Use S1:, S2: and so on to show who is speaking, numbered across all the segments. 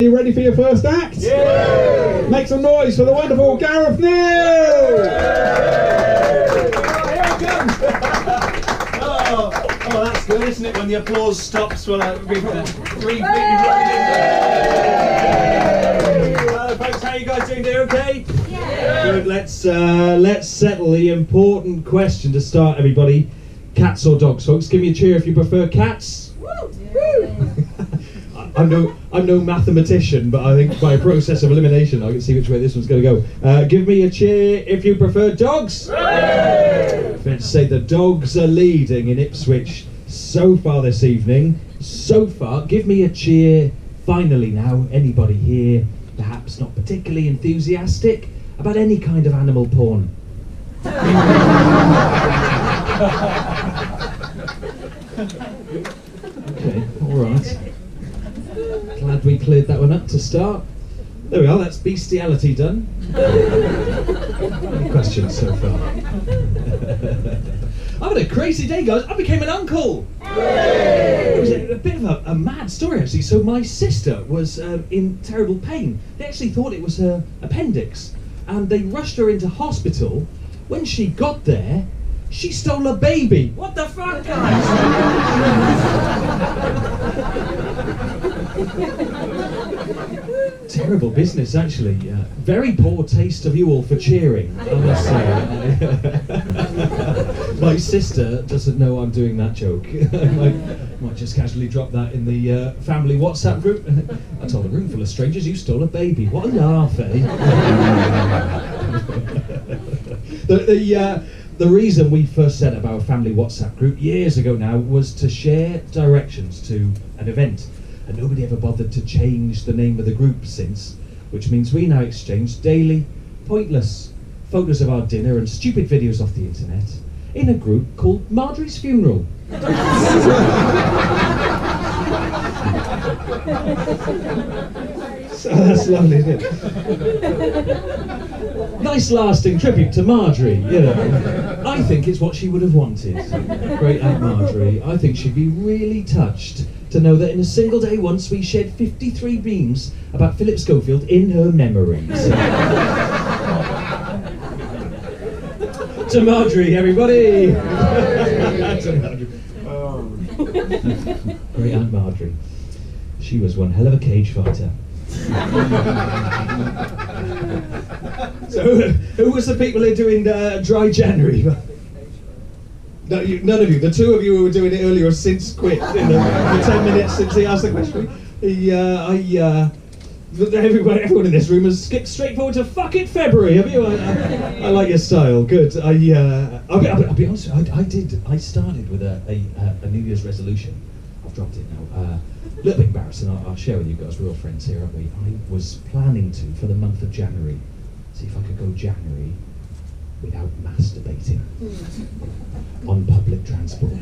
S1: Are you ready for your first act?
S2: Yeah!
S1: Make some noise for the wonderful Gareth Neale!
S2: Oh, that's good, isn't it? When the applause stops, well, we've three Hello, folks. How you guys doing? Doing okay? Yeah. Good. Let's settle the important question to start, everybody. Cats or dogs, folks? Give me a cheer if you prefer cats. Woo! Woo! I'm no mathematician, but I think by a process of elimination I can see which way this one's going to go. Give me a cheer if you prefer dogs. Let's say the dogs are leading in Ipswich so far this evening. So far, give me a cheer. Finally now, anybody here, perhaps not particularly enthusiastic about any kind of animal porn? Okay, all right. Glad we cleared that one up to start. There we are, that's bestiality done. Any questions so far? I've had a crazy day, guys. I became an uncle! It was a bit of a mad story, actually. So my sister was in terrible pain. They actually thought it was her appendix. And they rushed her into hospital. When she got there, she stole a baby. What the fuck, guys? Terrible business, actually. Very poor taste of you all for cheering, I must say. My sister doesn't know I'm doing that joke. I might just casually drop that in the family WhatsApp group. I told a room full of strangers you stole a baby. What a laugh, eh? The reason we first set up our family WhatsApp group years ago now was to share directions to an event, and nobody ever bothered to change the name of the group since, which means we now exchange daily, pointless photos of our dinner and stupid videos off the internet in a group called Marjorie's Funeral. So that's lovely, isn't it? Nice lasting tribute to Marjorie, you know. I think it's what she would have wanted. Great Aunt Marjorie. I think she'd be really touched to know that in a single day once we shed 53 beams about Philip Schofield in her memories. To Marjorie, everybody! To Marjorie. Great Aunt Marjorie. She was one hell of a cage fighter. So, who was the people who are doing Dry January? No, none of you. The two of you who were doing it earlier have since quit in the 10 minutes since he asked the question. Everyone in this room has skipped straight forward to fuck it February. Have you? I like your style. Good. I'll be honest. I started with a New Year's resolution. I've dropped it now. A little bit embarrassing. I'll share with you guys. We're all friends here, aren't we? I was planning to, for the month of January, see if I could go January without masturbating on public transport.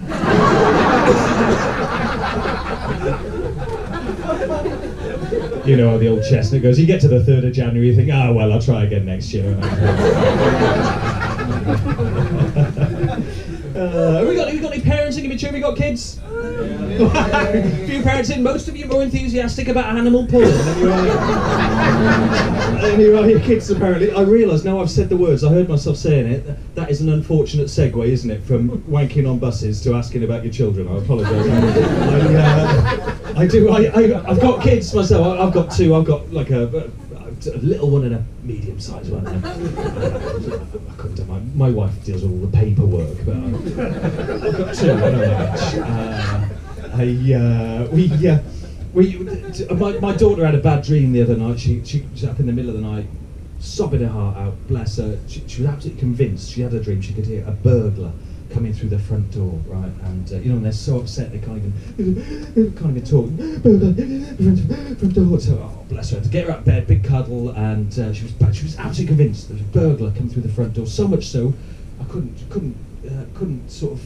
S2: You know how the old chestnut goes. You get to the 3rd of January, you think, oh well, I'll try again next year. Have we got any parents in? Give me a cheer. Have we got kids? A few parents in. Most of you are more enthusiastic about animal porn than you are your kids, apparently. I realise now I've said the words, I heard myself saying it, that is an unfortunate segue, isn't it, from wanking on buses to asking about your children. I apologise. I've got kids myself. I've got two. I've got like a little one and a medium-sized one. I couldn't do my wife deals with all the paperwork, but I've got two. I don't know much. My daughter had a bad dream the other night. She was up in the middle of the night, sobbing her heart out. Bless her. She was absolutely convinced. She had a dream. She could hear a burglar coming through the front door, right? And you know, when they're so upset, they can't even talk. Front door. So, oh, bless her. To get her out of bed, big cuddle, and she was absolutely convinced there was a burglar coming through the front door. So much so, I couldn't sort of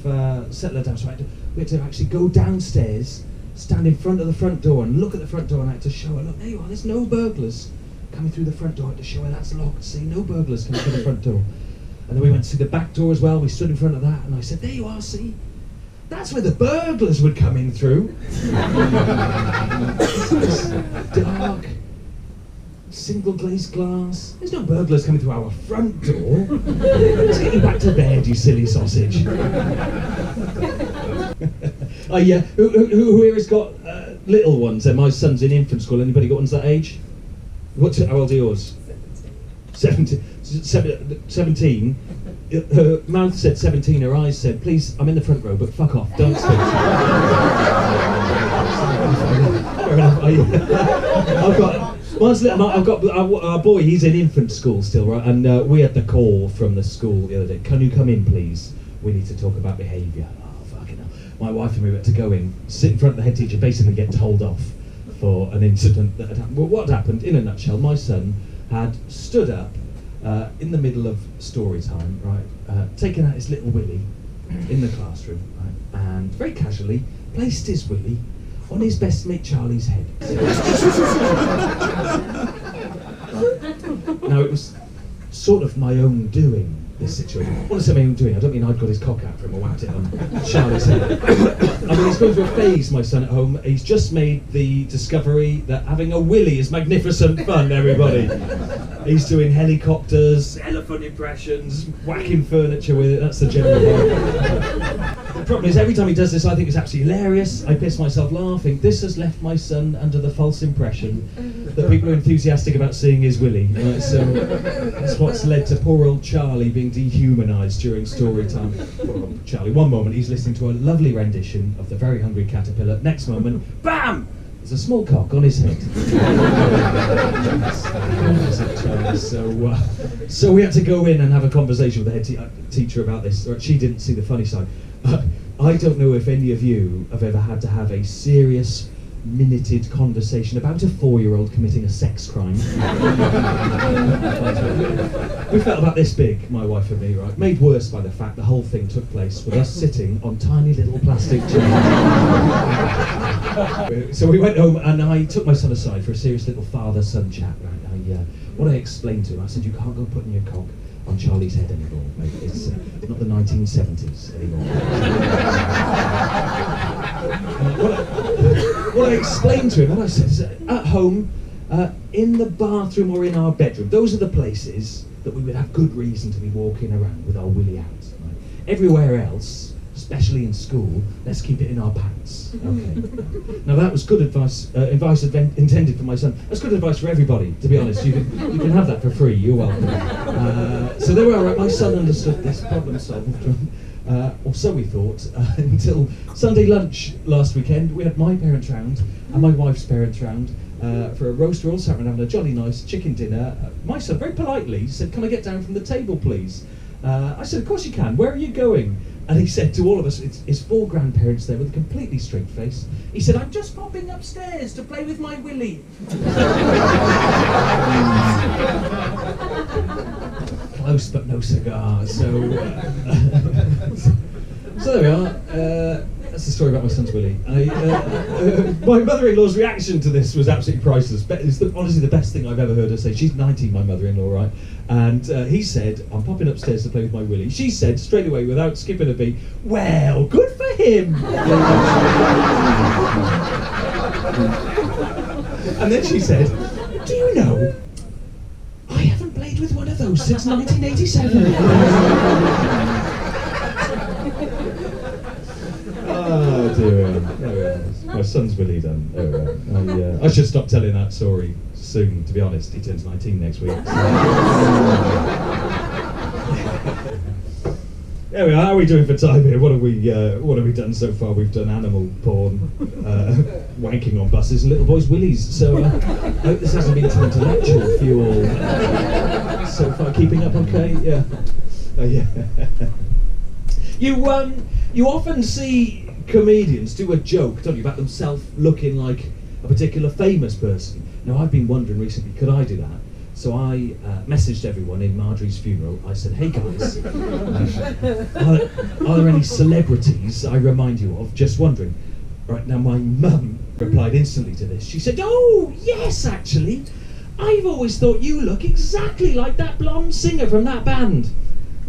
S2: settle her down. So we had to actually go downstairs, stand in front of the front door, and look at the front door, and I had to show her, look, there you are. There's no burglars coming through the front door. I had to show her that's locked. See, no burglars coming through the front door. And then we went to the back door as well. We stood in front of that, and I said, there you are, see? That's where the burglars would come in through. Dark, single glazed glass. There's no burglars coming through our front door. Let's get you back to bed, you silly sausage. Oh yeah, who here has got little ones? My son's in infant school. Anybody got ones that age? How old are yours? 17. 17. Her mouth said 17, her eyes said, please, I'm in the front row, but fuck off, don't speak. I've got our boy, he's in infant school still, right? And we had the call from the school the other day. Can you come in, please? We need to talk about behaviour. Oh, fucking hell. My wife and me had to go in, sit in front of the head teacher, basically get told off for an incident that had happened. Well, what happened, in a nutshell, my son had stood up in the middle of story time, right, taken out his little willy in the classroom, right, and very casually placed his willy on his best mate Charlie's head. Now, it was sort of my own doing, this situation. When I say my own doing, I don't mean I'd got his cock out for him or whacked it on Charlie's head. I mean, he's going through a phase, my son at home. He's just made the discovery that having a willy is magnificent fun, everybody. He's doing helicopters, elephant impressions, whacking furniture with it. That's the general vibe. The problem is, every time he does this, I think it's absolutely hilarious. I piss myself laughing. This has left my son under the false impression that people are enthusiastic about seeing his willy. Right? So that's what's led to poor old Charlie being dehumanised during story time. Poor old Charlie. One moment he's listening to a lovely rendition of The Very Hungry Caterpillar. Next moment, BAM! There's a small cock on his head. So we had to go in and have a conversation with the head teacher about this. She didn't see the funny side. I don't know if any of you have ever had to have a serious, minuted conversation about a 4-year-old committing a sex crime. We felt about this big, my wife and me, right? Made worse by the fact the whole thing took place with us sitting on tiny little plastic chairs. So we went home and I took my son aside for a serious little father-son chat. Right? What I explained to him, I said, you can't go putting your cock on Charlie's head anymore, mate. It's not the 1970s anymore. What I explained to him, what I said is, at home, in the bathroom or in our bedroom, those are the places that we would have good reason to be walking around with our willy out. Right? Everywhere else, especially in school, let's keep it in our pants. Okay. Now that was good advice, advice intended for my son. That's good advice for everybody, to be honest. You can have that for free. You're welcome. So there we are. Right? My son understood this, problem solved. Or so we thought, until Sunday lunch last weekend. We had my parents round and my wife's parents round for a roast. We're all sat around having a jolly nice chicken dinner. My son very politely said, can I get down from the table, please? I said, of course you can. Where are you going? And he said to all of us, his 4 grandparents there with a completely straight face, he said, I'm just popping upstairs to play with my willy. Close but no cigar. So there we are. That's the story about my son's willy. My mother-in-law's reaction to this was absolutely priceless. It's honestly the best thing I've ever heard her say. She's 90, my mother-in-law, right? And he said, I'm popping upstairs to play with my willy. She said, straight away, without skipping a beat, well, good for him. And then she said, do you know, I haven't played with one of those since 1987. Oh dear, there we are. My son's willy done. There we are. I should stop telling that story soon, to be honest. He turns 19 next week. So. There we are. How are we doing for time here? What have we done so far? We've done animal porn, wanking on buses, and little boys' willies. So I hope this hasn't been too intellectual for you all. So far, keeping up okay? Yeah. Yeah. You often see comedians do a joke, don't you, about themselves looking like a particular famous person. Now, I've been wondering recently, could I do that? So I messaged everyone in Marjorie's funeral. I said, hey guys, are there any celebrities I remind you of? Just wondering. Right, now my mum replied instantly to this. She said, oh, yes, actually. I've always thought you look exactly like that blonde singer from that band.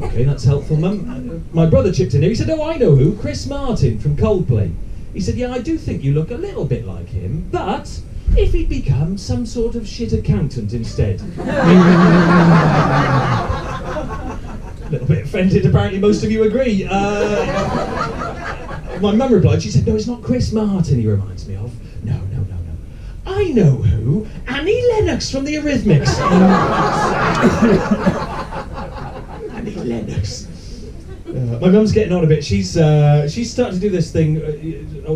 S2: Okay, that's helpful, Mum. My brother chipped in here. He said, oh, I know who, Chris Martin from Coldplay. He said, yeah, I do think you look a little bit like him, but if he'd become some sort of shit accountant instead. A little bit offended, apparently most of you agree. My mum replied, she said, no, it's not Chris Martin he reminds me of. No. I know who. Annie Lennox from the Eurythmics. Annie Lennox. My mum's getting on a bit. She's started to do this thing,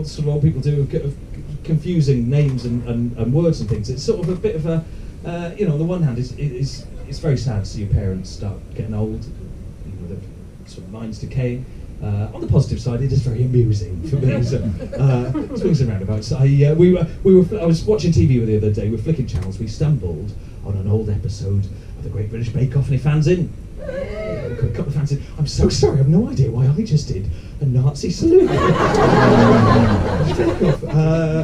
S2: sort of old people do, of confusing names and words and things. It's sort of a bit of a, on the one hand, it's very sad to see your parents start getting old. The sort of mind's decaying. On the positive side, it is very amusing for me. So, swings and roundabouts. I was watching TV the other day. We're flicking channels. We stumbled on an old episode of the Great British Bake Off. Any fans in? A couple of fans in. I'm so sorry. I've no idea why I just did a Nazi salute.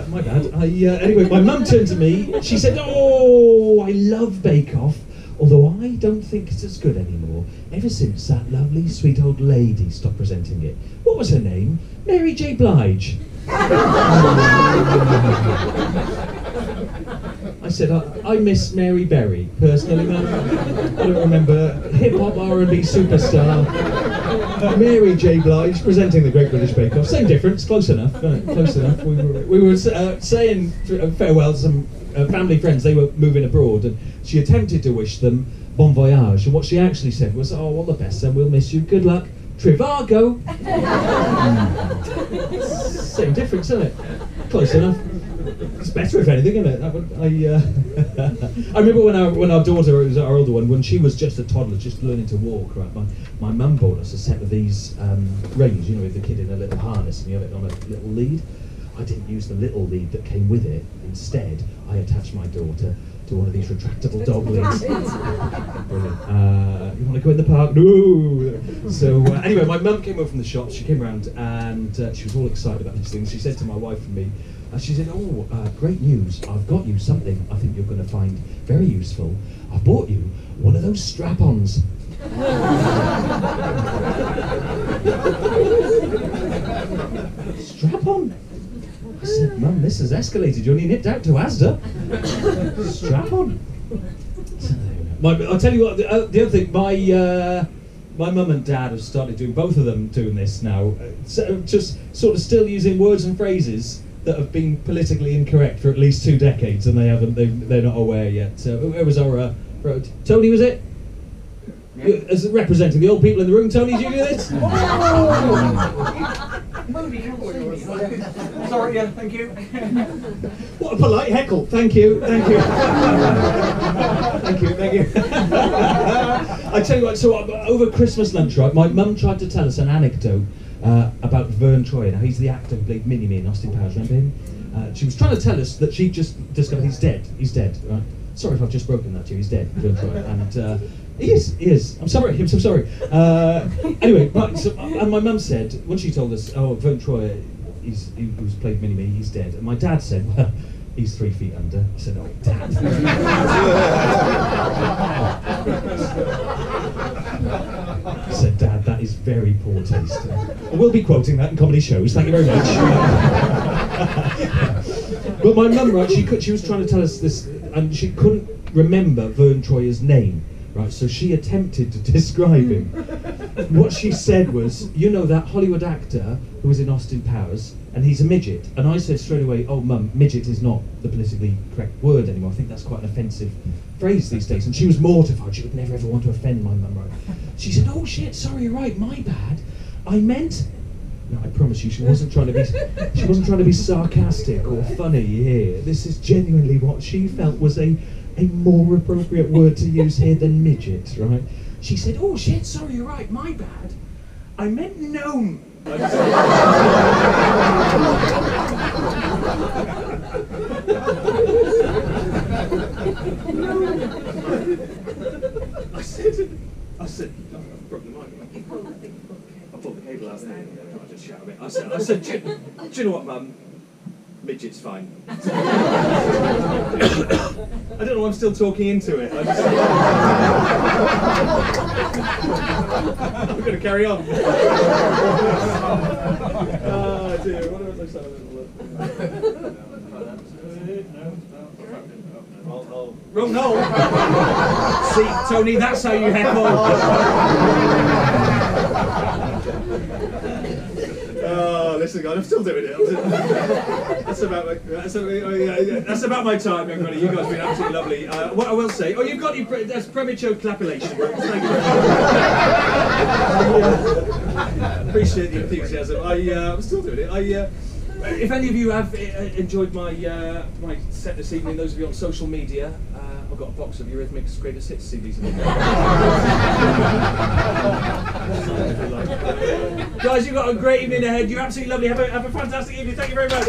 S2: My bad. Anyway, my mum turned to me. She said, "Oh, I love Bake Off. Although I don't think it's as good anymore, ever since that lovely, sweet old lady stopped presenting it. What was her name? Mary J. Blige." I said, I miss Mary Berry, personally, Mum. I don't remember. Hip-hop R&B superstar, Mary J. Blige, presenting the Great British Bake Off. Same difference, close enough, close enough. We were saying farewell to some family friends. They were moving abroad, and she attempted to wish them bon voyage, and what she actually said was, "Oh, all the best, son, we'll miss you, good luck, Trivago." Same difference, isn't it? Close enough. It's better if anything, isn't it? I remember when our daughter, was our older one, when she was just a toddler, just learning to walk, right, my mum bought us a set of these reins, with the kid in a little harness and you have it on a little lead. I didn't use the little lead that came with it. Instead, I attached my daughter to one of these retractable dog leads. Brilliant. You want to go in the park? No! So anyway, my mum came over from the shop. She came around and she was all excited about this thing. She said to my wife and me, she said, "Oh, great news. I've got you something I think you're going to find very useful. I bought you one of those strap-ons." Strap-on? I said, "Mum, this has escalated. You're only nipped out to Asda." Strap-on. I'll tell you what, the other thing, my mum and dad have started doing, both of them doing this now, just sort of still using words and phrases that have been politically incorrect for at least 2 decades, and they're not aware yet. Where was our Tony, was it? Yeah. As representing the old people in the room, Tony, do you do this?
S3: Sorry, yeah, thank you.
S2: What a polite heckle. Thank you. Thank you. I tell you what, so over Christmas lunch, right, my mum tried to tell us an anecdote about Vern Troyer. Now, he's the actor who played Mini-Me in Austin Powers, remember him? She was trying to tell us that she just discovered he's dead, right? Sorry if I've just broken that to you, he's dead, Vern Troyer. And he is. I'm so sorry. Anyway, right, so, and my mum said, when she told us, "Oh, Vern Troyer, who's played Mini-Me, he's dead." And my dad said, "Well, he's 3 feet under." I said, "Oh, Dad." I said, "Dad, that is very poor taste." I will be quoting that in comedy shows, thank you very much. But my mum, right, she was trying to tell us this, and she couldn't remember Vern Troyer's name. Right, so she attempted to describe him. What she said was, that Hollywood actor who was in Austin Powers, and he's a midget. And I said straight away, "Oh, Mum, midget is not the politically correct word anymore. I think that's quite an offensive phrase these days." And she was mortified. She would never ever want to offend my mum, right? She said, "Oh shit, sorry, you're right, my bad. I meant..." No, I promise you, she wasn't trying to be sarcastic or funny here. This is genuinely what she felt was a more appropriate word to use here than midget, right? She said, "Oh shit, sorry, you're right, my bad. I meant gnome." I said, I broke the mic. I pulled the cable out there. I just shout a bit. I said, do you know what, Mum? Midget's fine. I don't know why I'm still talking into it. I'm going to carry on. Oh dear, what was I saying? No.
S3: Wrong hole. See, Tony, that's how you heckle. Oh, listen, God, I'm still doing it. That's about my time, everybody. You guys have been absolutely lovely. What I will say, you've got your that's premature clapulation. Thank you. Appreciate the enthusiasm. I'm still doing it. If any of you have enjoyed my set this evening, those of you on social media, I've got a box of Eurythmics Greatest Hits CDs. Guys, you've got a great evening ahead. You're absolutely lovely. Have a fantastic evening. Thank you very much.